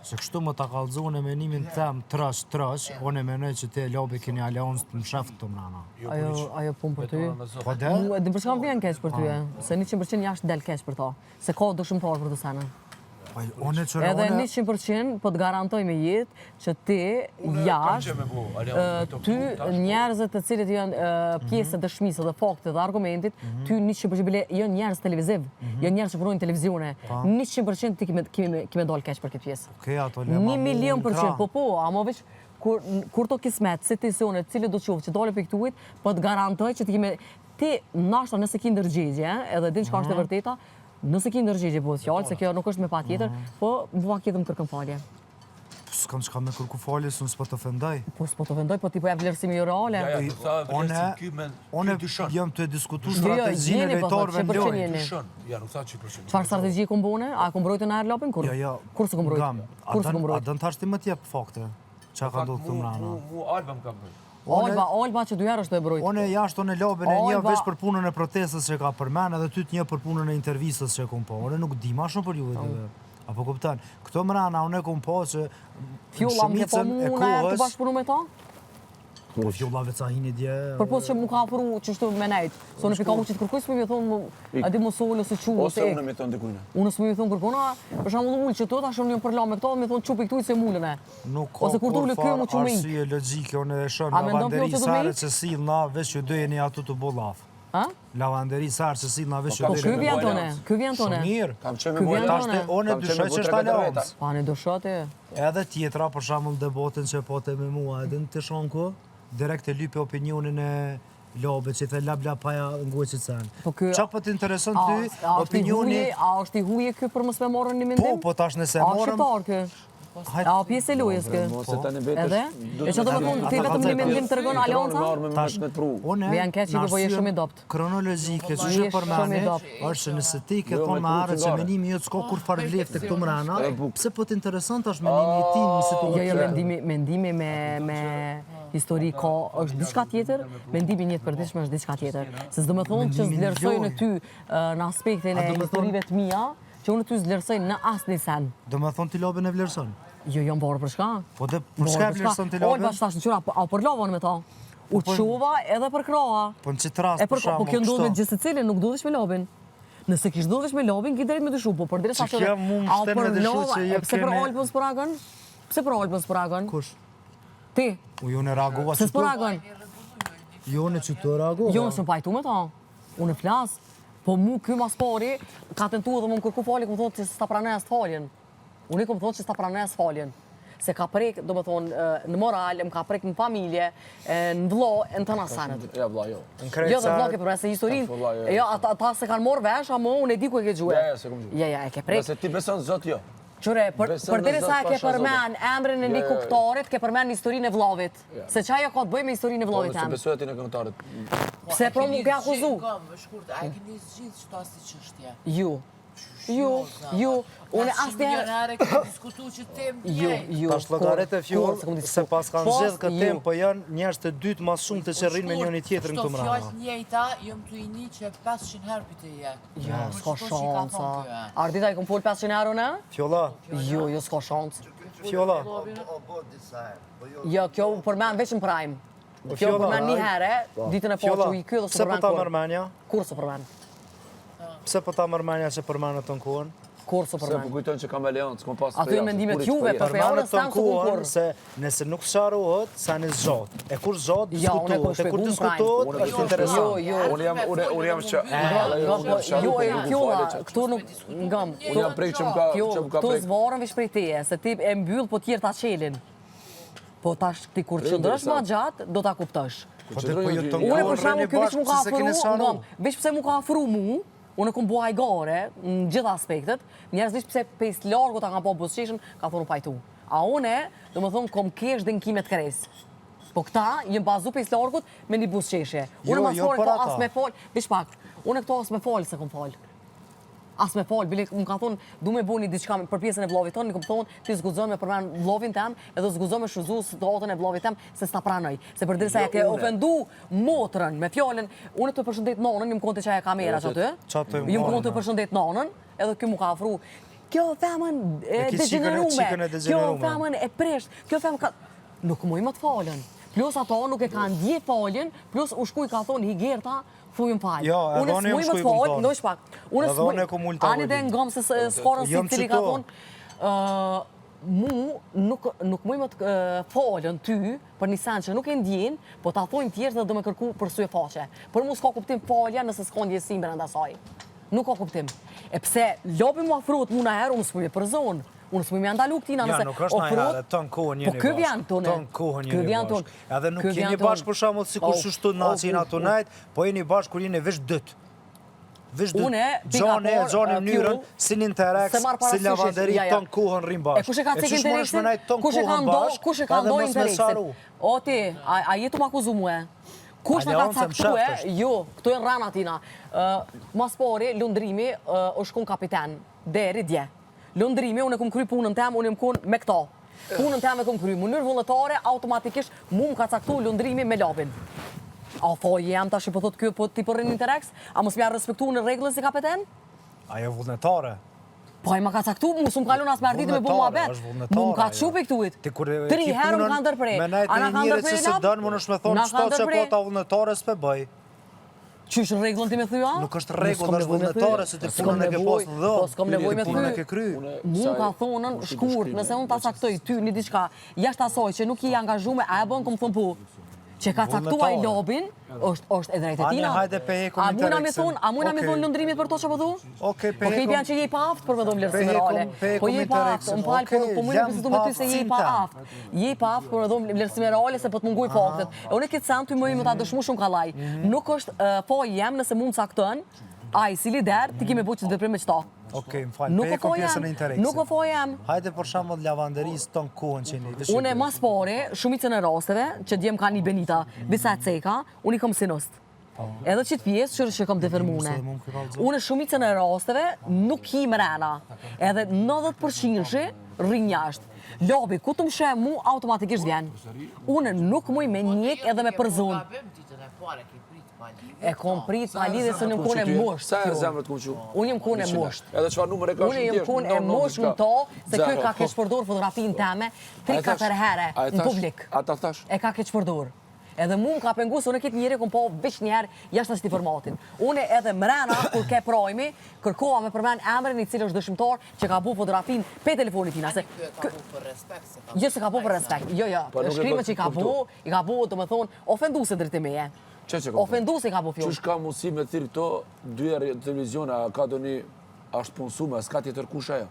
Se kështu më ta kallëzu në menimin tem trash, unë e menoj që te lobi keni aleoncë të më sheft të mrana. Ajo punë për ty. Po de? Dhe për shka më vjen keq për ty, se 100% jashtë del keq për to. Se ka dëshmëtar për të sene. Edhe 100% po të garantoj me jetë që ti jashtë, ty njerëzit të cilët janë pjesë të dëshmisë dhe fakte dhe argumentit, ty 100% janë njerëz televiziv, janë njerëz që punojnë televizione. 100% ti kime dalë keq për këtë pjesë. 1.000.000%, po, ama veç kur to kismet, situacione, cilë do të qoftë që dole për këtuit, po të garantoj që ti nashta nëse ki ndërgjegje, edhe din çka është e vërteta, nëse ki ndërgjegje bëhet fjallë, se kjo nuk është me pa tjetër, po më pak jetëm kërkëm falje. S'kam qka me kërku falje, së nësë po të ofendoj. Po s'po të ofendoj, po ti po jep vlerësimi jo reale. One jam të diskutu strategjinë e lejtarëve në lojë. Çfarë strategji kom bune? A kom brojtë në aer lopin? Kur? Kur s'kom brojtë? A dënë tash ti më t'jep fakte? Qa ka ndodhë të mrana? Mu Alba më kam bërë. Alba që dujarë është e brojtë. One jashtë në lobin e një veç për punën e protestës që ka për men, edhe ty t'një për punën e intervistës që kom po. One nuk di ma shumë për ju e dhe. Apo kuptan, këto mrana une kom po që Fjolla më ke po mu në erë të bashkëpunu me ta? Po fjolla veca hini dje... Për posë që mu ka apëru që shtu me nejtë, so në pika u që të kërkuj, s'me mi thonë, a di mu solë ose qu, ose unë me thonë dikujna. Unë s'me mi thonë kërkona, për shumë ullë që të, ta shumë një përla me këta, me thonë qupi këtu i se mullën e. Nuk ka kur farë arsye logike, unë e shonë lavanderi sare që silë na veç që dojeni atu të bolaf. Lavanderi sare që silë na veç që dojeni të bolaf. Ky vjen tone. Mirë, kam qenë me bojë. One dyshoj që është aleoncë. Pa në dëshate. Edhe tjetra, për shamull debatin që pote me mua, edhe në të shonko, direkt e lype opinionin e lobe, që i the lab paja ngojqit sen. Qa për t'intereson ty, opinioni... A është i huje kë për mos me morën një mendim? Po tash nëse morëm... A shqiptar kë? A pjesë e lojës kë? Edhe? E që të më thonë, ti vetëm një mendim të rëgonë alionca? Vjen keq që i bëje shumë i dopt. Kronologike që që për mene, është nëse ti ke thonë me arë që menimi jo të s'ko kur farë vlef të këtu mrana, pse po t'intereson tash menimi i ti në situatë? Jo, mendimi me histori ka është diçka tjetër, mendimi njëtë përdishme është diçka tjetër. Se s'do me thonë që s'vlerësojnë e ty në aspektin e historive të mija, që unë ty s'vlerësojnë në asë një sen. Do me thonë t'i lobin e vlerëson? Jo, jam barë për shka. Po dhe për shka e vlerëson t'i lobin? Olba që tash në qëra, a për lobën me ta. U quva edhe për kraha. Po në qitë rast për shamu Po kjo ndodhë me gjithë se cilin, nuk ndodhësh me lobin. Nëse kish ndodhësh me lobin, ki drejt me dyshu, po për drejt sa që kjo pse për Olbën s'përagën? Pse për Olbën s'përagën? Kush? Ti? U ju në reagova që tu? Jo në që tu reagova? Jo në shumë pajtu me ta. Unë e flasë. Po mu kjo mas pari, ka tentu edhe më më kërku falje, këmë thonë që s'ta pranes faljen. Unë i këmë thonë që s'ta pranes faljen. Se ka prek, do me thonë, në moral, më ka prek në familje, në vlo, në të nasanet. Ja, vla, jo. Jo, dhe vlo ke përmes se historinë. Jo, ata se kanë morë vesh, a mo, unë e di ku e ke gjue. Ja, se kom gjue. Ja, e ke prek. Nëse ti beson zot, jo. Qure, për diri sa e ke përmen emrin e një kuptarit, ke përmen historinë e vllavit. Se qaja ka të bëj me historinë e vllavit em. Se besoj ati në këngëtarit. Pse pro mu ke akuzu? Shkurt, a e këni zgjith qëto asë të qështje? Ju, unë asë të milionare këtë diskutu që tem t'jej. Ta shlogaret e fjallë, se pas kanë zhedhë këtë tem, po janë njerës të dytë mas shumë të që rrinë me njëni tjetër në të mrana. Shto fjallë njejta, jëmë të ini që 500 herë për të je. Jo, s'ka shansa. Ardita i kom full 500 herë, në? Fjolla? Jo, s'ka shansë. Fjolla? Jo, kjo për men veç në prime. Kjo për men një herë, ditën e po që u i kjo dhe së për men kur së për men? Pse po ta mërmenja që përmenë të në kohën? Kur së përmenë? Se po kujtojnë që kam Aleoncë, s'kom pas aty mendimet juve, për fejore s'kam së kur. Se nëse nuk sharohet, sa në zxot. E kur zxot, diskutohet. E kur diskutohet, është interesant. Unë jam që... Jo, kjolla, këtu nuk... Unë jam prej që më ka prej... Këtu zvarën vish prej teje, se ti e mbyll po tjerë ta qelin. Po tash ti kur qëndrësh ma gjatë, do ta kuptosh. Unë për shamu kjo vish mu ka afru, vish pse mu ka afru mu, unë kom bua hajgare në gjitha aspektet, njerës vish pse pes largo ta nga po busqeshen, ka thonë pajtu. A une, do më thonë, kom kesh dhe në kimet kres. Po këta, jem bazu pes largot me një busqeshe. Unë mas fore këto as me fol, vish pak, unë këto as me fol se kom fol. As me fol, bile më ka thonë, du me bu një diçka për pjesën e vllavit tonë, kom thonë, ti zguzon me përmen vllavin tem, edhe zguzon me shuzu situatën e vllavit tem, se s'ta pranoj. Se për dirisa ja ke ofendu motrën me fjallën, unë të përshëndet nanën, një më konte qaja kamera që aty, ju më konte përshëndet nanën, edhe kjo mu ka afru. kjo femën e degenerume, kjo femën e presht, kjo femën ka... Nuk muj më të falën. Plus ato nuk e kanë dje falën, plus u shkuj ka thonë higerta, thujën falë. Jo, edhe unë Unë s'muj më të falë, ndoj shpak. Edhe unë e ku mullë të Ani dhe ngom se skorën si cili ka thonë, nuk muj më të falën ty për një sen që nuk e ndjen, po ta thojnë tjerë dhe do me kërku për sy e faqe. Për mu s'ka kuptim falja nëse s'ka ndjesim brenda saj. Nuk ka kuptim. E pse lopi mu afrut mu na herë, unë s'muj me për zonë. Unë s'muj me andalu këtina nëse... Ja, nuk është na herë, ton kohën jeni bashkë. Po kë vjen tonë. Ton kohën jeni bashkë. Edhe nuk jeni bashkë për shembull sikur shushtu na cina tonajt, po jeni bashkë kur jeni veç dytë. Veç dytë. Gjone mënyrën, si një intereks, si lavanderi, ton kohën rrim bashkë. E kush e ka cek interesin? Kush e ka ndoj interesin? O ti, a jetu m'akuzu mu e? Kush në ka caktue? Jo, këtu e në rana tina. Mas pari, Lundrimi është kun kapiten, deri dje. Lundrimi, unë e kom kry punën tem, unë e më kun me këta. Punën tem e kom kry, mënyrë vullnetare, automatikisht mu më ka caktu Lundrimi me labin. A thoj jam tash i po thot kjo ti për rinë intereks? A mos mja respektu në reglën si kapiten? Ajo vullnetare. Po i ma ka caktu, mu s'm kalon as me arditi me bu mua bet. Mu më ka qupe këtuit. 3 herë më kanë dërprej. Me najtë një njërit që se dënë, më nëshme thonë qëto që po ta vullnetare s'pe bëj. Qysh reglën ti me thyja? Nuk është regull, është vullnetare, se ti punën e ke posë në Po s'kom nevoj me punën e thy. ke kry. Mu ka thonën shkurt, nëse unë ta caktoj ty një diçka, jashtë asoj që nuk i angazhume, a e bën kom thënë po. Që ka caktuar lobin, është e drejtë e tina. Hajde pe hekum interesin. A mujna me thonë Lundrimit për to që po thu? Okej, pe Po ke bjanë që je pa aft për me dhomë vlerësi morale. Po je pa aft, më falë, po mujna vizitu me ty se je pa aft. Je pa aft për me dhomë vlerësi morale se po të munguj faktet. E unë e këtë sen, ty më ta dëshmu shumë kallaj. Nuk është po jem nëse mund caktën, a i si lider, ti kime bu që të veprim me qëta. Okej, më falë, pe hekum pjesën e interesit. Nuk o po jem. Hajde për shembull lavanderis ton kohën që një. Unë e mas pare, shumicën e rasteve, që djem ka një benita, disa ceka, unë i kom sinust. Edhe qitë pjesë që kom defermune. Unë e shumicën e rasteve nuk hi mrena. Edhe 90% rrin jashtë. Lobi, ku të më shë mu, automatikisht vjen. Unë nuk muj me njek edhe me përzun. E kom prit pa lidhe se unë jëm kone mosht. Sa e zemrët ku që? Unë jëm kone mosht. Edhe qëfar numër e ka Unë jëm kone e mosht në to, se kjo ka keq përdor fotografin teme 3-4 herë në publik. A ta thash? E ka keq përdor. Edhe mu më ka pengu se unë këtë njëri kom po veç njerë jashtë në qëti formatin. Unë edhe mrena, kur ke projmi, kërkoha me përmen emrin i cilë është dëshimtar që ka bu fotografin pe telefonit tina. Jo se ka bu për respekt, jo. Shkrimet që i ka bu, do me thonë, ofendu se drejtë meje. Ofendu se ka bu fjoll. Qysh ka mundësi me thirë këto, 2 herë televizione, a ka do një ashtë punësume, s'ka tjetër kush ajo?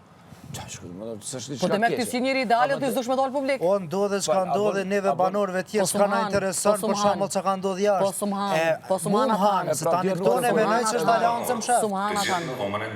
Po të me këtë si njëri ideale, të izdush me dollë publik? O ndodhe s'ka ndodhe neve banorve tjerë, s'ka na interesën për shembull që ka ndodhë jashtë. Po sumhan atan. Se tani këto ne menoj që është aliancë më shef. Sumhan atan.